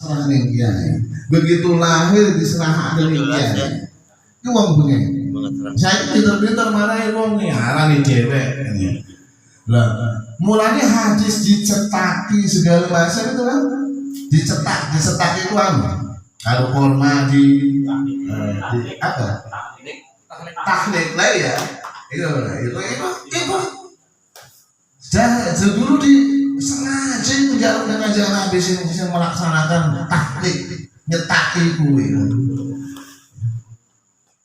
serah ning kiai. Begitu lahir diserahake ning kiai. Ki wong bengi. Saya pinter-pinter marahi wong iki arane dhewek. Lah, mulanya hadis dicetaki segala macam itu kan. Dicetak itu kalau kurma di apa? Tahlil lah ya. Itu. Dulu di sengaja menjalankan ajaran Nabi sini melaksanakan tahlil, nyetaki kuwi.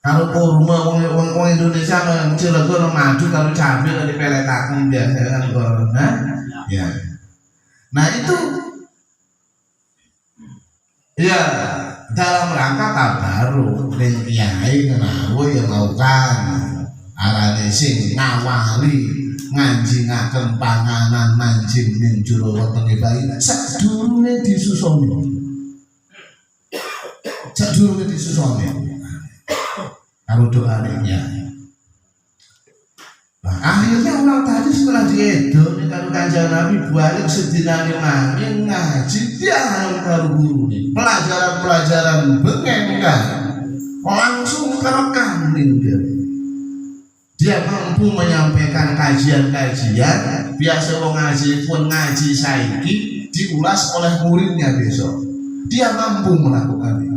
Kalau kurma orang Indonesia Cilegon maju kalau cabai dipeletakan biasa kan corona. Ya. Nah itu ya dalam rangka tabaruk ning kiai menawa yang melakukan arane sing ngawali nganjingaken panganan manjing ning jero wetenge bayi sadurunge disusoni. Kalau doa ya. Nah, akhirnya orang tadi setelah diedon kalau kanjeng Nabi balik sedinane mangin ngaji dia karo guru nih pelajaran bengen kan langsung kerekam dia mampu menyampaikan kajian biasa wong ngaji pun ngaji saiki diulas oleh muridnya besok dia mampu melakukan itu.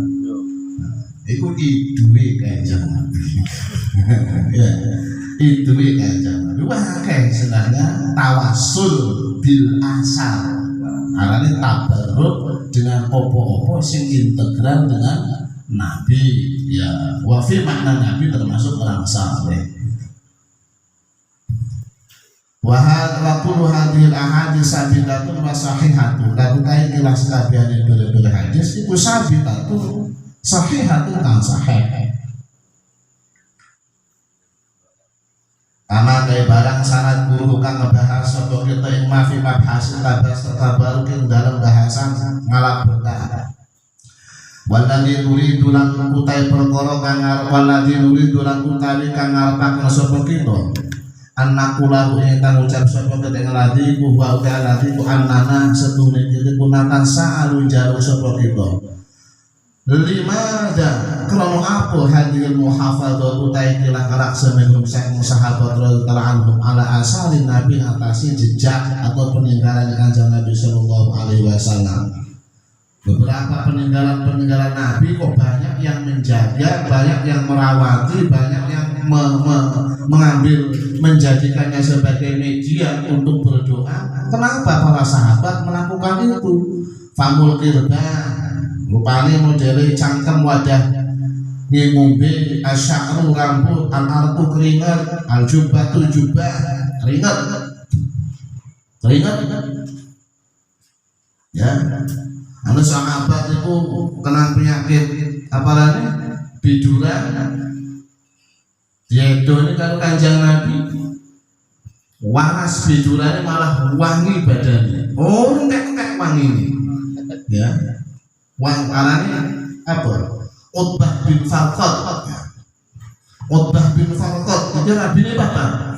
Itu iduwe kanjeng Nabi. Ya, iduwe kanjeng Nabi. Wah, kayak sebenarnya tawasul bil asal. Arane tabarruk dengan opo-opo sing integral dengan Nabi. Ya, wa fi makna Nabi termasuk orang saleh. Wa kullu hadhil ahadits sabitatun wa sahihatun. Lalu kae kelas kabehane dole-dole hadis iku sabitatun sahihatun kang sahih. Kama kaya barang sanad guru kang ngebahas sapa kita ing mafi mabhasin tabas tabaruk ing dalam bahasan ngalap berkah. Walladzi nuridu lan utai perkara kang walladzi nuridu lan utawi kang ngarepaken sapa kita. Annakulahu ingkang ucap sapa kita ngladi ku wa utalati ku annana setune kita kunatan sa'alu jalu sapa kita. Limada krono apa hadir muhafadzah utai kilah laksana sak sahabat radhiyallahu anhum ala asalin nabi atasi jejak atau peninggalan kanjeng Nabi sallallahu alaihi wasallam. Beberapa peninggalan Nabi kok banyak yang menjaga, banyak yang merawati, banyak yang mengambil menjadikannya sebagai media untuk berdoa. Kenapa para sahabat melakukan itu? Famul kirban rupanya modele cangkem wadah ngombe asy'aru rambut al-artu keringat al-jubbatu jubah keringat ya anu sahabat itu kena penyakit apalagi biduran dia ini kalau kanjeng Nabi waras bidurannya malah wangi badannya entek wangi ini ya wang arane apa? Utbah bin Farqad. Utbah bin Farqad itu rabine papa.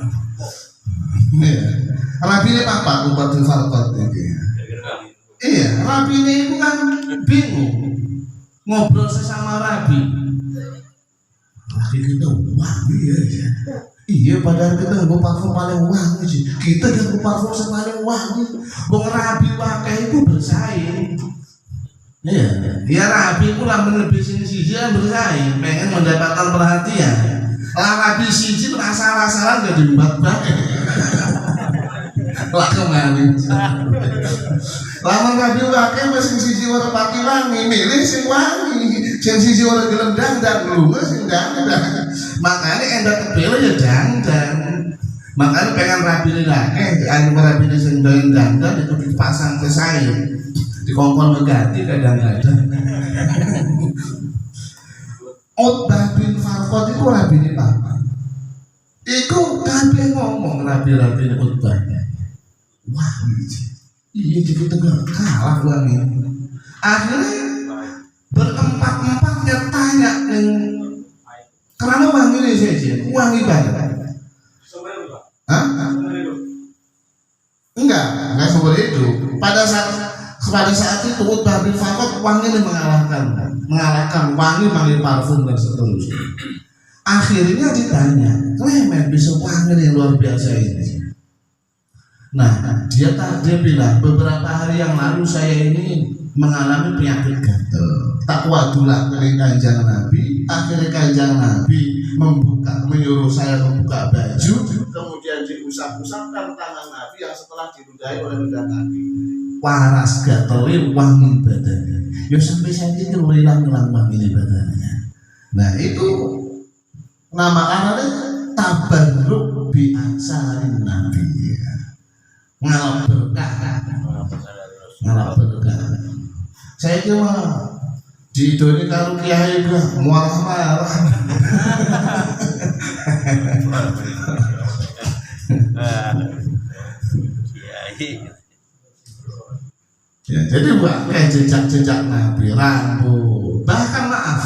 Rabine papa Utbah bin Farqad iki. Iya, rabine itu kan bingung ngobrol sesama rabi. Lagi kita wangi ya. Iya, padahal kita nggo parfum paling wangi sih. Kita nggo parfum paling wangi. Wong rabi wae itu bersaing. Iya, dia rabi pula melebihi sisi yang bersaing, pengen mendapatkan perhatian. Lah rabi sisi itu asal-asalan gak diembat banget. Lah kemana? Lama rabi wakil masing sisi orang pati wangi, milih sing wangi, sing sisi orang gelem dandan lu sing dandan. Makanya endak kebelo ya dandan. Makanya pengen rabi lagi, anu rabi sing dandan itu dipasang ke saya. Di kongkol mengganti kadang-kadang. Utbah bin Farqad itu rabine papa. Iku kabeh ngomong rabi-rabi Utbah. Wah, iya jadi tengah kalah wangi. Akhirnya berempat-empatnya tanya kenapa wangi ini saja? Wangi banget. Hah? Enggak seperti itu. Pada saat pada saat itu Utbah bin Fakot wangi mengalahkan wangi parfum dan seterusnya. Akhirnya ditanya, Clement bisa wangi yang luar biasa ini. Nah, dia bilang beberapa hari yang lalu saya ini mengalami penyakit gatal. Tak wadulah ke Kanjeng Nabi. Akhirnya Kanjeng Nabi menyuruh saya membuka baju, kemudian diusap-usapkan tangan Nabi yang setelah diludahi oleh ludah Nabi. Waras gatel wangi badannya. Ya sampai saya ini hilang wangi badannya. Nah itu nama anaknya tabarruk bi ansarin Nabi. Ngalap berkah. Saya cuma di ini kalau kiai marah-marah. Ya, jadi kayak jejak-jejak Nabi, rambut, bahkan maaf,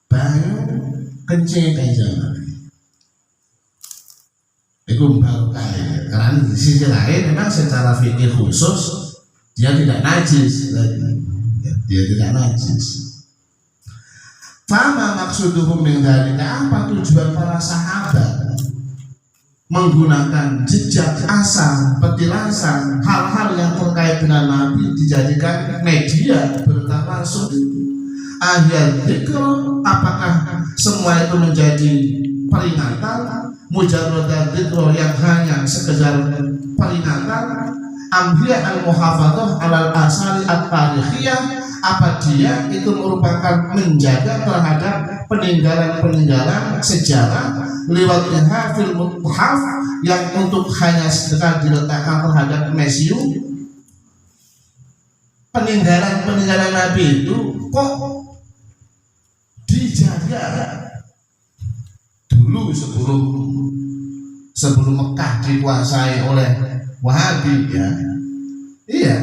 banyu kencing kayak Nabi. Itu barokah ya. Karena di sisi lain memang secara fikih khusus dia tidak najis lagi. Dia tidak najis. Fama maksuduhum min dzalika, apa tujuan para sahabat menggunakan jejak, asar, petilasan, hal-hal yang terkait dengan Nabi dijadikan media berita langsung. Ayat dzikr, apakah semua itu menjadi peringatan, mujarrad dzikr yang hanya sekedar peringatan, amhiya al-muhafadzah alal asari at-tarikhiyah, apa dia itu merupakan menjaga terhadap peninggalan-peninggalan sejarah lewatnya fil muthaf yang untuk hanya sekedar diletakkan terhadap museum. Peninggalan Nabi itu kok dijaga dulu sebelum Mekah dikuasai oleh Wahabi ya. Iya.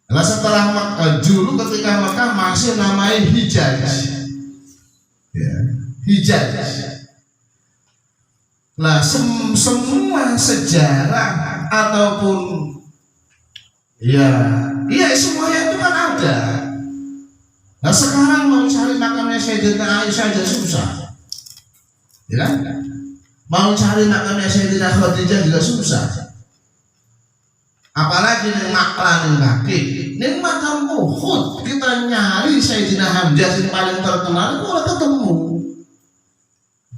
Nah setelah dulu ketika Mekah masih namanya Hijaz ya, Hijaz. Nah semua sejarah ataupun ya semuanya itu kan ada. Nah sekarang mau cari makamnya Sayyidatina Aisyah aja susah ya kan? Mau cari makamnya Sayyidatina Khadijah juga susah. Apalagi ning maklan kaki, ning makam Uhud kita nyari Sayyidina Hamzah yang paling terkenal itu ora ketemu.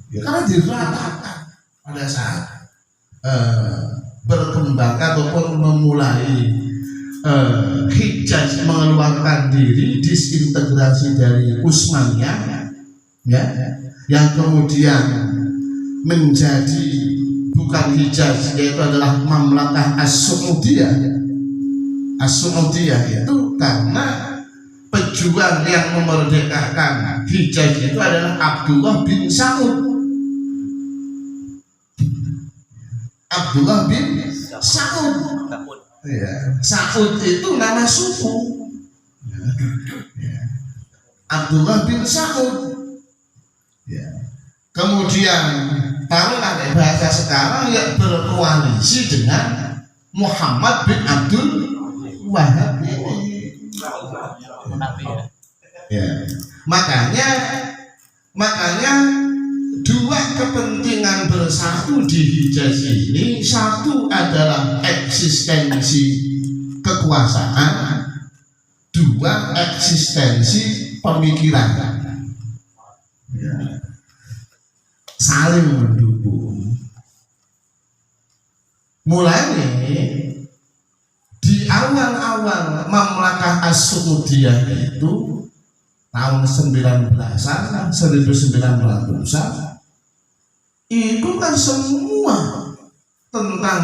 Ya, karena diratakan pada saat berkembang ataupun memulai Hijaz mengeluarkan diri, disintegrasi dari Utsmaniyah ya, yang kemudian menjadi bukan Hijaz, yaitu adalah Mamlakah As-Saudiyah. As-Saudiyah itu karena pejuang yang memerdekakan Hijaz itu adalah Abdullah bin Saud. Abdullah bin Saud. Ya. Saud itu nama suku. Ya. Abdullah bin Saud. Ya. Kemudian taruhlah bahasa sekarang yang berkoalisi dengan Muhammad bin Abdul Wahab ini. Ya. Makanya dua kepentingan bersatu di Hijaz ini, satu adalah eksistensi kekuasaan, dua eksistensi pemikiran. Ya. Saling mendukung. Mulanya di awal-awal Mamlakah As-Saudiyah itu tahun 1900-an, 1900-an itu kan semua tentang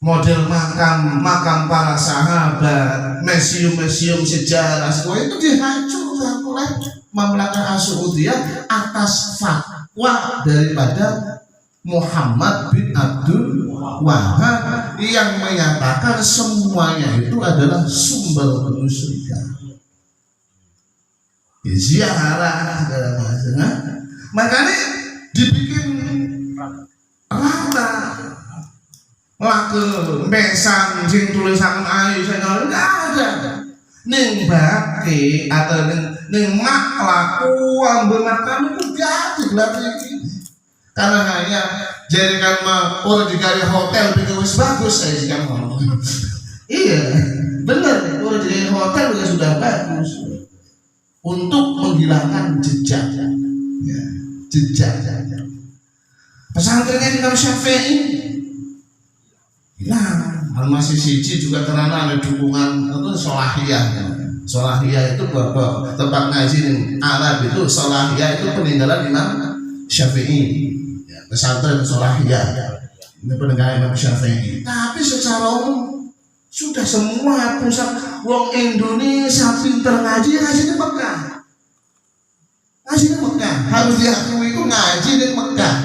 model makam para sahabat, museum sejarah, semua itu dihancurkan oleh Mamlakah As-Saudiyah atas fatwa daripada Muhammad bin Abdul Wahab yang menyatakan semuanya itu adalah sumber kemusyrikan. Ziarah segala macam. Makanya dibikin rata lagu besan sing tulisan ayu saya enggak ada. Ning baki atau ning mak laku ambil makan itu gaji berarti. Karena hanya jadikan orang di hotel bikin wis bagus saya jika ngomong. Iya, benar. Orang di hotel juga sudah bagus untuk menghilangkan jejak, ya, jejak. Pesantrennya Imam Syafi'i, nah, Al-Masih Siji juga karena ada dukungan itu solahiyah. Solahiyah itu tempat ngaji Arab itu solahiyah itu peninggalan Imam Syafi'i. Pesantren solahiyah ini peninggalan Imam Syafi'i. Tapi secara umum sudah semua pusat wong Indonesia pinter ngaji di Mekah. Ngaji di Mekah harus diakui itu ngaji di Mekah.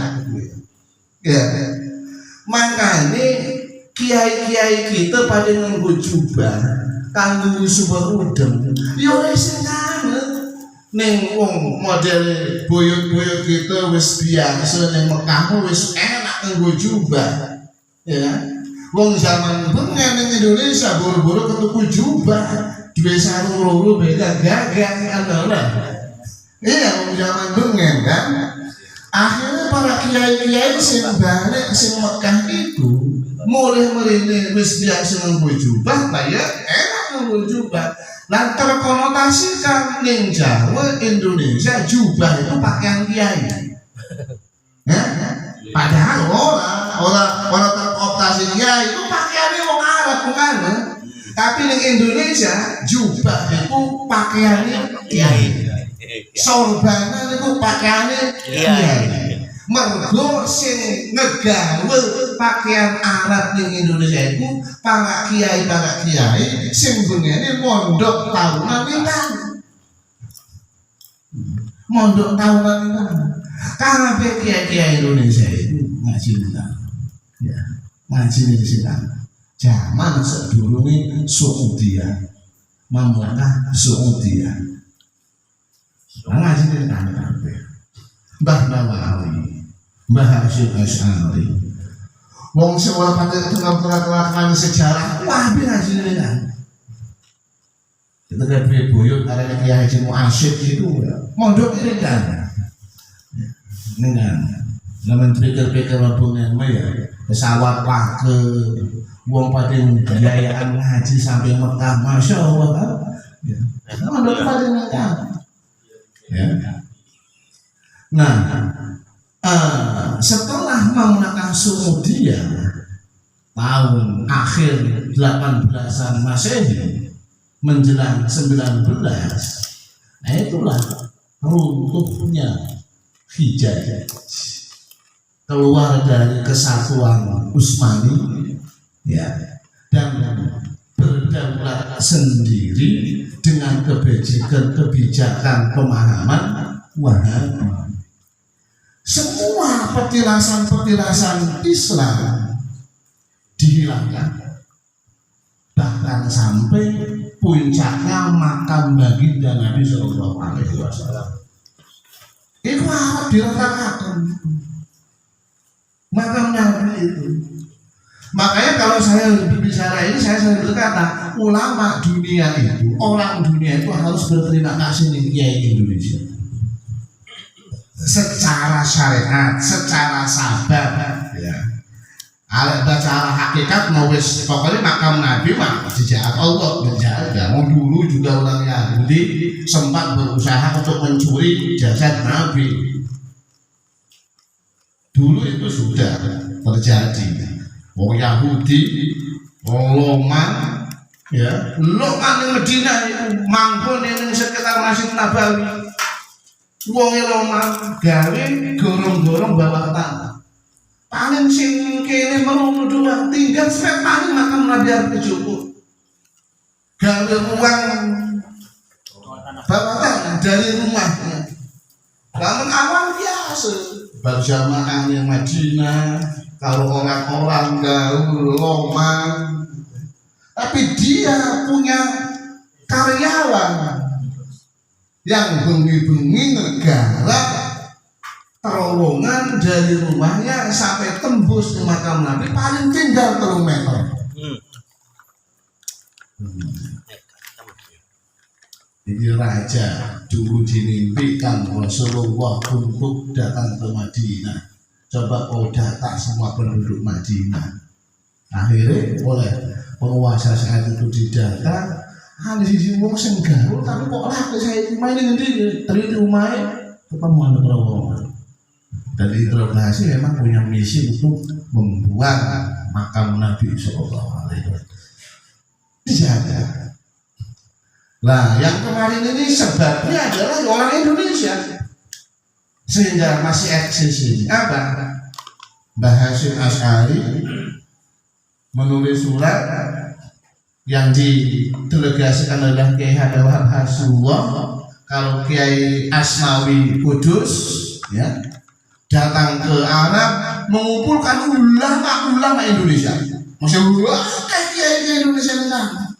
Ya. Makanya kiai-kiai kita pada nganggo jubah kanggo suwer udem. Yo wis kangen. Ning wong model boyot-boyot kita wis biasa ning Mekah wis enak nganggo jubah. Ya. Wong zaman bengen ning Indonesia buru-buru ketuku jubah, duwe sarung loro beda gagang ana. Iya wong zaman bengen kan. Akhirnya para kiai-kiai sing balik sing Mekah itu mulai merene wis biasa nganggo jubah, kaya enak nganggo jubah. Lan terkonotasikan ning Jawa Indonesia jubah itu pakaian kiai. Ya? Padahal orang terkonotasi kiai itu pakaiannya wong Arab bukan? Tapi ning Indonesia jubah itu pakaiannya kiai. Sorbanan itu pakaiannya kiai. Mergo sing ngegawe pakaian Arab ning Indonesia itu para kiai sing bengene mondok tahunan pisan. Mondok tahunan pisan. Kabeh kiai Indonesia itu ngaji pisan. Ya, ngaji di sini. Zaman sedurunge Saudia. Mamlakah Saudia. Ngaji di kabeh. Mbah Nawawi, Mbah Hasyim Asy'ari. Wong sing ora pancen tengah-tengah sejarah, wah ngaji dengan. Kita kabeh boyot arek Kiai Haji Mu'asyid itu mondok ini kan. Dengan lamun pikir-pikir wabungan ya, pesawat pake wong padeng biayaan ngaji sampai Mekah, Masya Allah. Ya. Mondok padeng Mekah. Ya. Nah, setelah menggunakan Saudia tahun akhir 18-an Masehi menjelang 19, nah itulah runtuhnya Hijaz keluar dari kesatuan Utsmani, ya, dan berdaulat sendiri dengan kebijakan pemahaman Wahabi. Semua petilasan Islam dihilangkan, bahkan sampai puncaknya makam baginda Nabi Sallallahu Alaihi Wasallam. Itu harus diratakan makam Nabi itu. Makanya kalau saya berbicara ini, saya selalu berkata, ulama dunia itu, orang dunia itu harus berterima kasih nih Kiai Indonesia. Secara syariat, secara sabab, ya. Secara hakikat mau wis pokoknya makam Nabi mah dijaga Allah, dijaga. Mau dulu juga orang Yahudi sempat berusaha untuk mencuri jasad Nabi. Dulu itu sudah terjadi. Wong Yahudi, wong Loman, ya, Loman yang Medina itu manggon yang sekitar Masjid Nabawi. Wong Loman gawe gorong-gorong bawa ke tanah. Paling sing kene merono doang, tinggal sepet paling makam Nabi arep cukup. Gawe uang bawa tanah dari rumahnya. Namun awal biasa berjamaah yang Madinah, kalau orang-orang gaul Loman, tapi dia punya karyawan yang bengi-bengi negara terowongan dari rumahnya sampai tembus ke makam Nabi paling tinggal 3 meter. Ini raja dulu dimimpikan Rasulullah untuk datang ke Madinah. Coba kau data semua penduduk Madinah. Akhirnya oleh penguasa saat itu didata, di sisi wong sing gaul tapi kok lah ke saya rumah ini ngendi terus rumahnya ketemu ada terowongan. Dan interogasi memang punya misi untuk membuat makam Nabi Sallallahu Alaihi Wasallam dijaga. Nah, yang kemarin ini sebabnya adalah orang Indonesia sehingga masih eksis ini. Apa? Mbah Hasyim Asy'ari menulis surat yang didelegasikan oleh Kiai Habib Hasullah kalau Kiai Asnawi Kudus ya datang ke Arab mengumpulkan ulama Indonesia. Masya Allah, Kiai Indonesia di sana.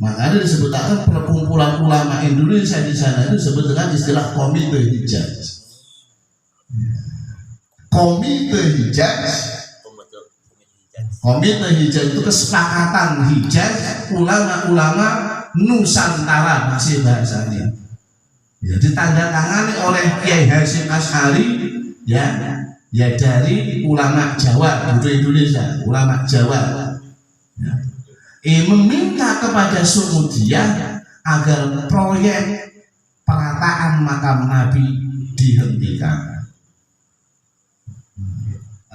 Makanya disebutkan perkumpulan ulama Indonesia di sana itu disebut dengan istilah Komite Hijaz. Komite Hijaz. Komite Hijaz itu kesepakatan Hijaz ulama-ulama Nusantara masih bahasanya. Ya, ditandatangani oleh Kiai Hasyim Asy'ari ya dari ulama Jawa untuk Indonesia, ulama Jawa. Ya. Meminta kepada Saudiyah agar proyek perataan makam Nabi dihentikan.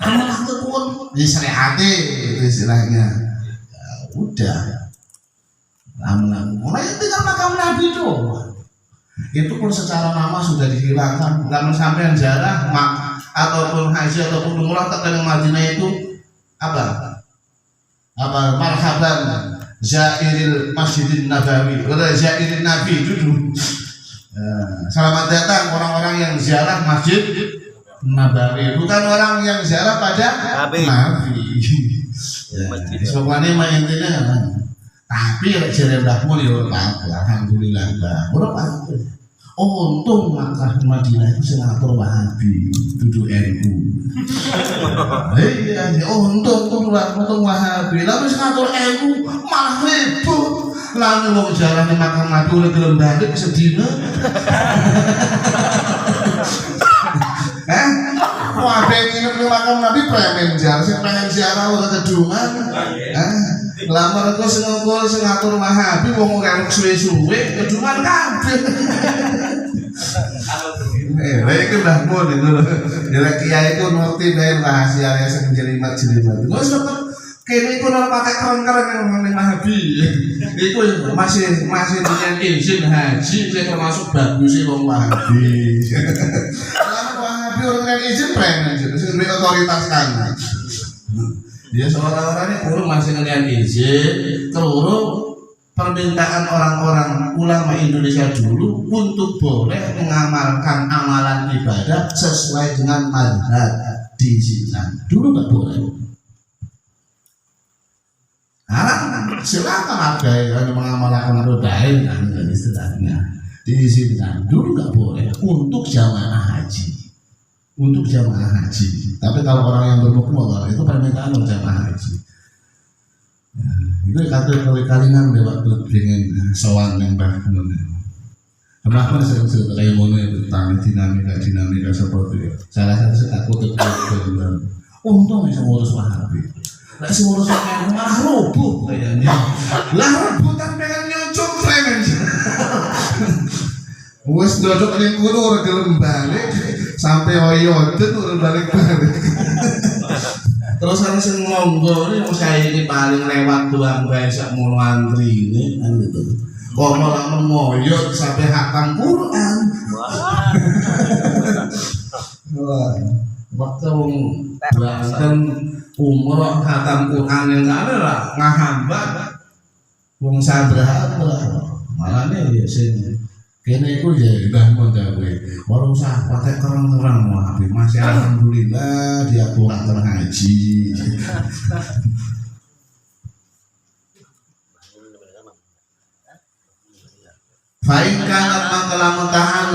Anak pun disyariati istilahnya. Ya, udah. Mulai tinggal makam Nabi doang. Itu pun secara nama sudah dihilangkan. Namun sampai jarah ataupun haji ataupun umrah ke Madinah itu apa marhaban zairil masjidin nabawi atau zairil nabi itu selamat datang orang-orang yang ziarah masjid Nabawi, bukan orang yang ziarah pada Nabi. Soalnya intinya tapi jare mbahmu yo alhamdulillah ora apa. Oh, untung Makkah Madinah itu senator Wahabi, duduk NU. Iya, untung Wahabi. Lalu senator NU malah ribut. Lalu mau jalan di makam Nabi oleh gelem balik sedina. Wahabi nginep di makam Nabi premen jar, sing pengen ziarah ora kedungan. Lamar kok sing ngongkol sing ngatur Wahabi wong ora suwe-suwe kedungan kabeh. Lek mbah mun itu lho. Ya kiai itu ngerti bae rahasia sing jelimat-jelimat. Wes kok kene iku ora pakai keren-keren ngomong Wahabi. Iku masih dengan izin haji sing termasuk bagus wong Wahabi. Kalau Wahabi ora izin premen sing otoritas kan. Dia seorang-orangnya kurang masih ngeliat izin, keluru permintaan orang-orang ulama Indonesia dulu untuk boleh mengamalkan amalan ibadah sesuai dengan mazhab diizinkan. Dulu nggak boleh. Sekarang silakan ada yang mengamalkan ibadah kan istilahnya diizinkan. Dulu nggak boleh untuk jamaah haji. Untuk jamaah haji, tapi kalau orang yang bermukim itu permintaan untuk jamaah haji. Ya, itu kata kali-kalingan waktu dengan sowan yang bangun. Kenapa sering kayak mana itu tentang dinamika seperti itu. Salah satu saya takut kebetulan. Untung bisa ngurus Wahabi. Nggak sih ngurus Wahabi malah roboh kayaknya. Lah rebutan pengen nyocok premen. Wes dodok ning kono ora gelem balik sampai oyoden ora balik-balik. Terus kan sing monggo ini saya ini paling lewat doang bae sak mono antri ini kan gitu. Kok malah memoyot sampai hatam Quran. Wah. Waktu Banten umroh hatam Quran yang ada lah ngahambat wong sabrah malah nih sini. Kene iku ya mbahmu dawe. Ora usah pakai kerang-kerang Wahabi. Masih alhamdulillah dia pulang terhaji. Fa'in kanat mangkala mutahan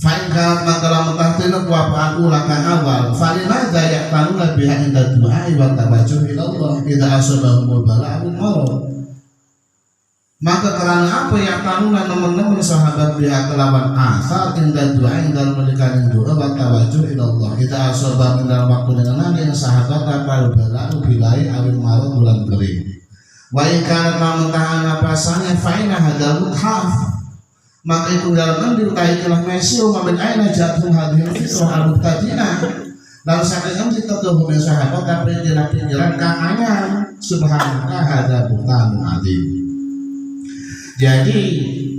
Fa'inkat makalah mentahtina kuapaan ulang kang awal Falina dayak tanu labiha indah du'ai wa tabajuh ilallah Ida asobahumul bala'un marot. Maka karena apa yang tanuna teman-teman sahabat biha kelawan asal indah du'ai dalam melikanin doa wa tabajuh ilallah Ida asobah dalam waktu dengan yang sahabat kapal bala'u bilai awin marot bulan kering. Wa inkat mentahana pasannya fa'ina hadal muthaf. Maka itu dalam andil ta'ikilah mesyu mamin aina jatuh hadhil fitrah al-muqtadina lalu sakitkan kita tuhumnya sahabat tapi pikiran kangannya subhanallah hadha buhtanu adim. Jadi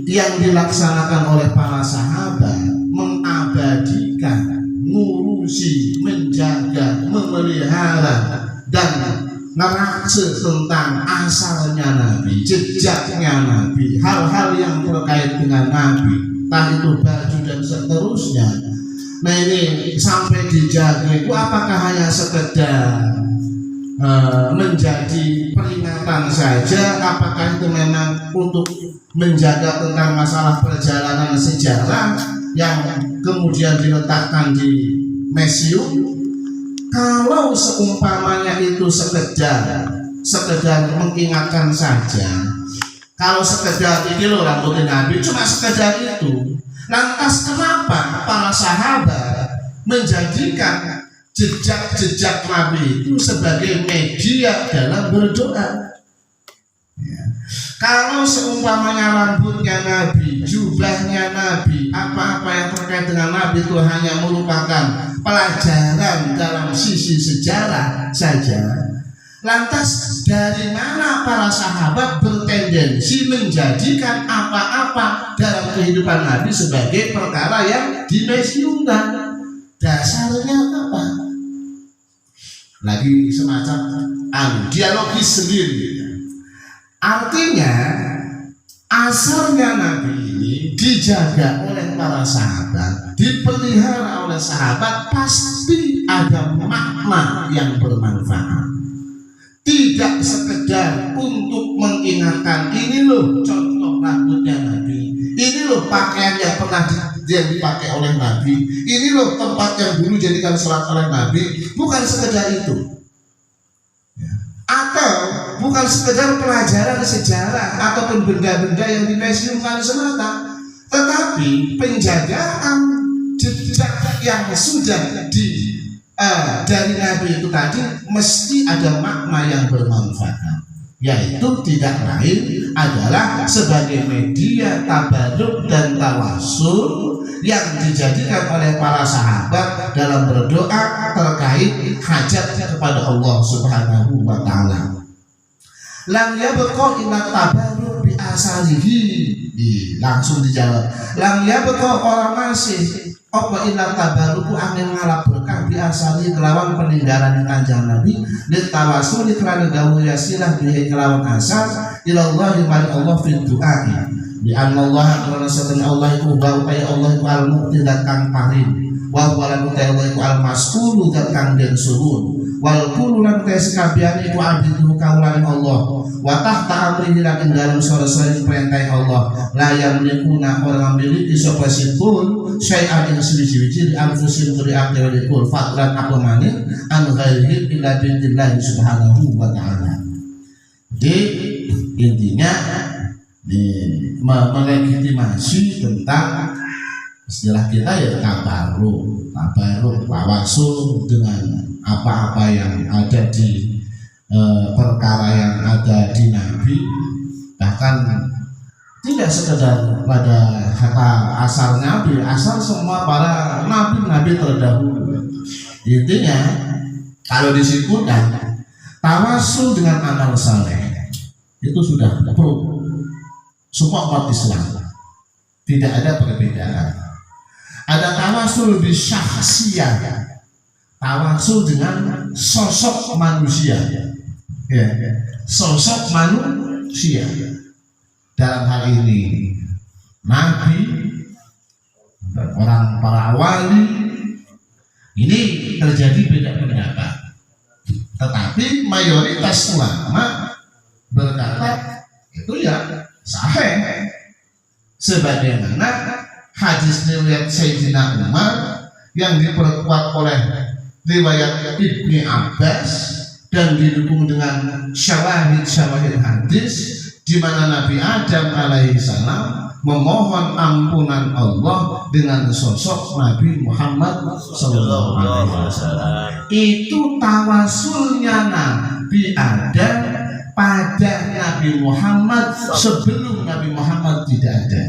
yang dilaksanakan oleh para sahabat mengabadikan, ngurusi, menjaga, memelihara dan ngerakse tentang asalnya Nabi, jejaknya Nabi, hal-hal yang terkait dengan Nabi, entah itu baju dan seterusnya. Nah ini sampai dijaga itu apakah hanya sekedar menjadi peringatan saja? Apakah itu memang untuk menjaga tentang masalah perjalanan sejarah yang kemudian diletakkan di museum? Kalau seumpamanya itu sekedar mengingatkan saja, kalau sekedar ini loh rambutnya Nabi cuma sekedar itu, lantas kenapa para sahabat menjadikan jejak-jejak Nabi itu sebagai media dalam berdoa? Kalau seumpamanya rambutnya Nabi, jubahnya Nabi, apa-apa yang terkait dengan Nabi itu hanya merupakan pelajaran dalam sisi sejarah saja, lantas dari mana para sahabat bertendensi menjadikan apa-apa dalam kehidupan Nabi sebagai perkara yang dimuseumkan? Dasarnya apa? Lagi semacam dialogis sendiri. Artinya asalnya Nabi ini dijaga oleh para sahabat, dipelihara oleh sahabat, pasti ada makna yang bermanfaat. Tidak sekedar untuk mengingatkan ini loh contoh rambutnya Nabi, ini loh pakaian yang pernah dipakai oleh Nabi, ini loh tempat yang dulu jadikan sholat oleh Nabi. Bukan sekedar itu, atau bukan sekedar pelajaran sejarah ataupun benda-benda yang dimuseumkan semata, tetapi penjagaan jejak yang sudah dari Nabi itu tadi mesti ada makna yang bermanfaat, yaitu tidak lain adalah sebagai media tabarruk dan tawassul yang dijadikan oleh para sahabat dalam berdoa terkait hajatnya kepada Allah Subhanahu wa ta'ala. Lam yabqa illa tabarruk bi asalihi. Langsung dijawab. Lam yabqa orang masih apa illa tabarruk angin ngalap berkah bi asali kelawan peninggalan Kanjeng Nabi ditawassul kerana dawuh yasilah bi kelawan asal ilallah maring Allah fil du'a. Di Allah karena sebenarnya Allah itu bau kayak Allah itu al-mu'ti dan kang paring wa walan utai Allah itu al-maskulu dan kang den suhun wal kululan utai sekabian itu abidu kaulan Allah wa tahta amrihi lakin dalam sore-sore perintah Allah la yamlikuna orang memiliki sopa sipun syai'an yang sewiji-wiji di anfusin kuri akhir walikul fatran aku manin an ghairihim illa bintillahi subhanahu wa ta'ala. Jadi intinya melegitimasi tentang istilah kita ya tabarruk, tawasul dengan apa-apa yang ada di perkara yang ada di Nabi, bahkan tidak sekedar pada kata asal Nabi, asal semua para nabi terdahulu. Intinya kalau disimpulkan tawasul dengan amal saleh itu sudah perlu semua umat Islam, tidak ada perbedaan. Ada tawasul bisyahsiyah, tawasul dengan sosok manusia, ya, sosok manusia. Dalam hal ini Nabi dan orang para wali ini terjadi beda pendapat, tetapi mayoritas ulama berkata itu ya sahih, sebagaimana hadis riwayat Sayyidina Umar yang diperkuat oleh riwayat Ibni Abbas dan didukung dengan syawahid hadis di mana Nabi Adam alaihissalam memohon ampunan Allah dengan sosok Nabi Muhammad sallallahu alaihi wasallam. Itu tawasulnya Nabi Adam pada Nabi Muhammad sebelum Nabi Muhammad tidak ada.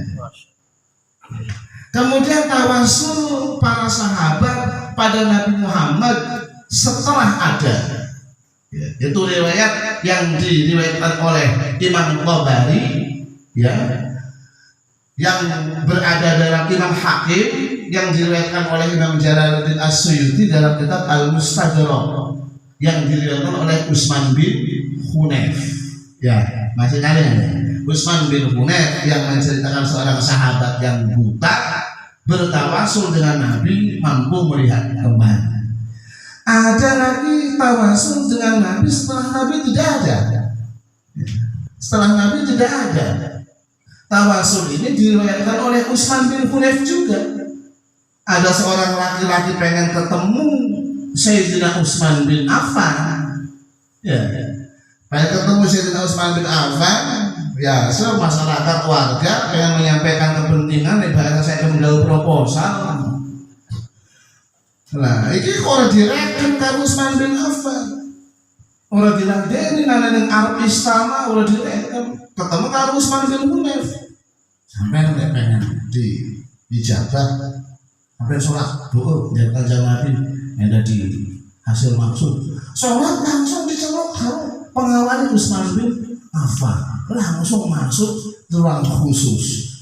Kemudian tawasul para sahabat pada Nabi Muhammad setelah ada. Itu riwayat yang diriwayatkan oleh Imam Tabari, ya, yang berada dalam Imam Hakim, yang diriwayatkan oleh Imam Jalaluddin As-Suyuti dalam kitab Al-Mustadrak, yang diriwayatkan oleh Utsman bin Hunayf. Ya, masih kalian ya? Utsman bin Hunayf yang menceritakan seorang sahabat yang buta bertawasul dengan Nabi mampu melihat kembali. Ada lagi tawasul dengan Nabi setelah Nabi tidak ada. Setelah Nabi tidak ada. Tawasul ini diriwayatkan oleh Utsman bin Hunayf juga. Ada seorang laki-laki pengen ketemu Sayyidina Utsman bin Affan. Ya, pengen ketemu Sayyidina Utsman bin Affan. Ya, masyarakat warga pengen menyampaikan kepentingan, ibaratnya saya menggawe proposal. Nah, ini kalau direkam karo Utsman bin Affan. Orang diladeni nana ning arep istana, orang direkam ketemu karo Utsman bin Hunayf. Sampai nek pengen dijabat, sampai sholat doa dari kanjeng Nabi ada di hasil maksud. Sholat langsung dicelok karo pengawal Utsman bin Affan, langsung masuk ruang khusus.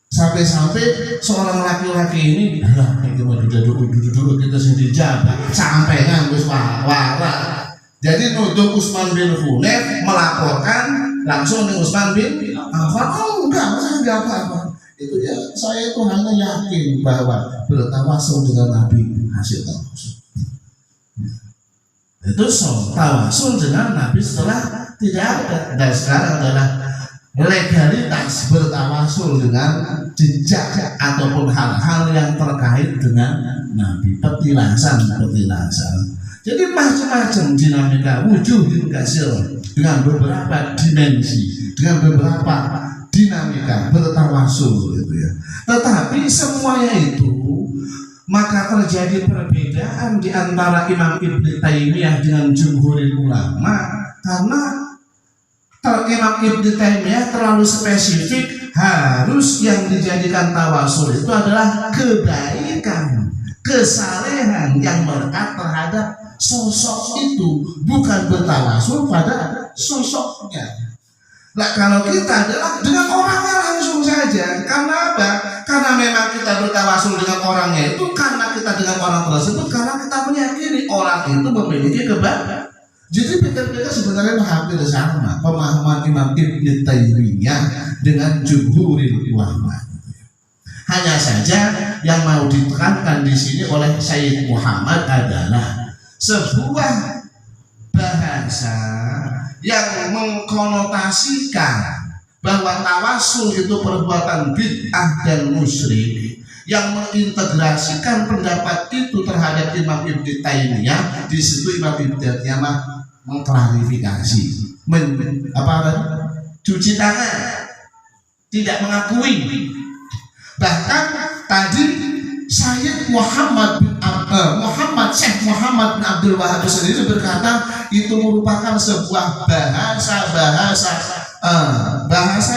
Sampai-sampai seorang laki-laki ini, itu mau duduk kita sendiri jabat, sampai kan wis wara. Jadi nuduh Utsman bin Hunayf melaporkan langsung ke Utsman bin Affan. Oh enggak, saya enggak apa-apa. Itu ya, saya itu hanya yakin bahwa bertawasul dengan Nabi hasil tawasul. Itu tawasul dengan Nabi setelah tidak ada. Dan sekarang adalah legalitas bertawasul dengan jejak ataupun hal-hal yang terkait dengan Nabi, petilasan. Jadi macam-macam dinamika wujuh kasir dengan beberapa dimensi, dengan beberapa dinamika bertawasul gitu ya. Tetapi semuanya itu maka terjadi perbedaan di antara Imam Ibnu Taimiyah dengan jumhurul ulama karena Imam Ibnu Taimiyah terlalu spesifik, harus yang dijadikan tawasul itu adalah kebaikan, kesalehan yang melekat terhadap sosok itu, bukan bertawasul pada sosoknya. Nah, kalau kita adalah dengan orangnya langsung saja. Karena apa? Karena memang kita bertawasul dengan orangnya itu karena kita dengan orang tersebut, karena kita meyakini orang itu memiliki kebaikan. Jadi pikir-pikir sebenarnya hampir sama pemahaman Imam Ibnu Taimiyah dengan jumhurul ulama. Hanya saja yang mau ditekankan di sini oleh Sayyid Muhammad adalah sebuah bahasa yang mengkonotasikan bahwa tawasul itu perbuatan bid'ah dan musyrik, yang mengintegrasikan pendapat itu terhadap Imam Ibnu Taimiyah. Di situ Imam Ibnu Taimiyah mengklarifikasi, cuci tangan, tidak mengakui. Bahkan tadi Syekh Muhammad bin Abdul Wahab sendiri berkata itu merupakan sebuah bahasa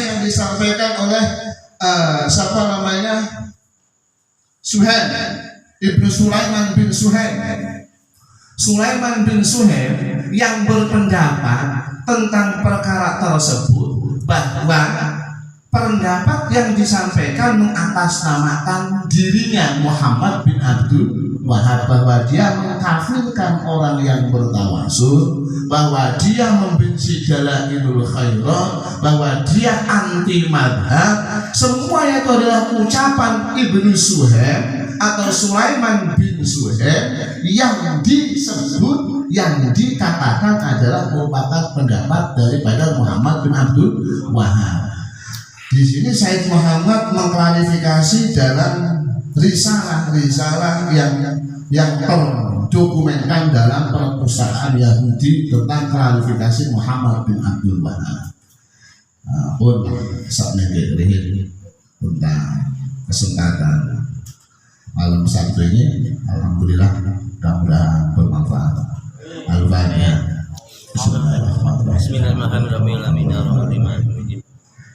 yang disampaikan oleh siapa namanya, Suhail Ibnu Sulaiman bin Suhail yang berpendapat tentang perkara tersebut bahwa pendapat yang disampaikan mengatasnamakan dirinya Muhammad bin Abdul Wahab, bahwa dia mengkafirkan orang yang bertawasul, bahwa dia membenci dalailul khairat, bahwa dia anti madhab. Semuanya itu adalah ucapan Ibnu Suhail atau Sulaiman bin Suhail yang disebut, yang dikatakan adalah merupakan pendapat daripada Muhammad bin Abdul Wahab. Di sini Said Muhammad mengklarifikasi dalam risalah-risalah yang terdokumenkan dalam perpustakaan Yahudi tentang klarifikasi Muhammad bin Abdul Wahab. Pun saat ini tentang kesempatan malam Sabtu ini, alhamdulillah mudah-mudahan bermanfaat. Al-Fatihah. Bismillahirrahmanirrahim.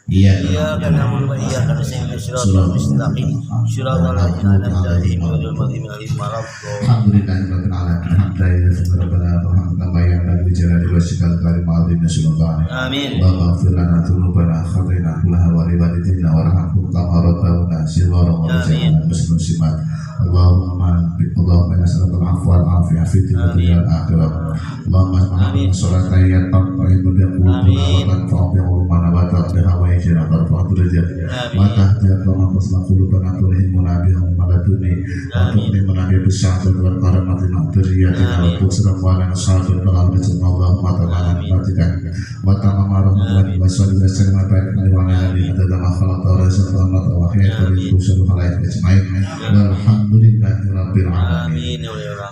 Iya karena mau iya karena saya syiratul mustaqim syiratul ladzina an'amta alaihim ghairil maghdubi alaihim waladdallin. Alhamdulillahirabbil alamin. Alhamdulillah rabbana wa ya rabbi jalali wa shikal karim azim subhanahu. Amin. Allahumma ighfir lana dhunubana khata'ina kullaha wa liwalidina warhamhum kama rabbawna shighara wa ja'alna muslimin. Allahumma nas'aluka al-'afwa wal 'afiyah fid dunya wal akhirah. Allahumma amin. Salat ayat ta'ibun bi qulubina wa tanfa'u mana wa ta'ala wa yajra tarfa'u derajat wa tahdiya kama tasla qulubana tulhim nabiyyun maladuni wa tuqdim nabiyyun bisya'ati wal karamati ma'duriyatina wa tusra wa lana sa'atul kalam Allahumma ta'ala matikan wa ta'ala rahmatan wa sallallahu alaihi wa sallam wa alihi wa sallam khalaqta rizqan wa hayatan tusal khalaiq ajma'in walhamdulillahirabbil alamin.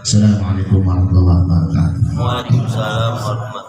Assalamualaikum warahmatullahi wabarakatuh. Waalaikumsalam warahmatullahi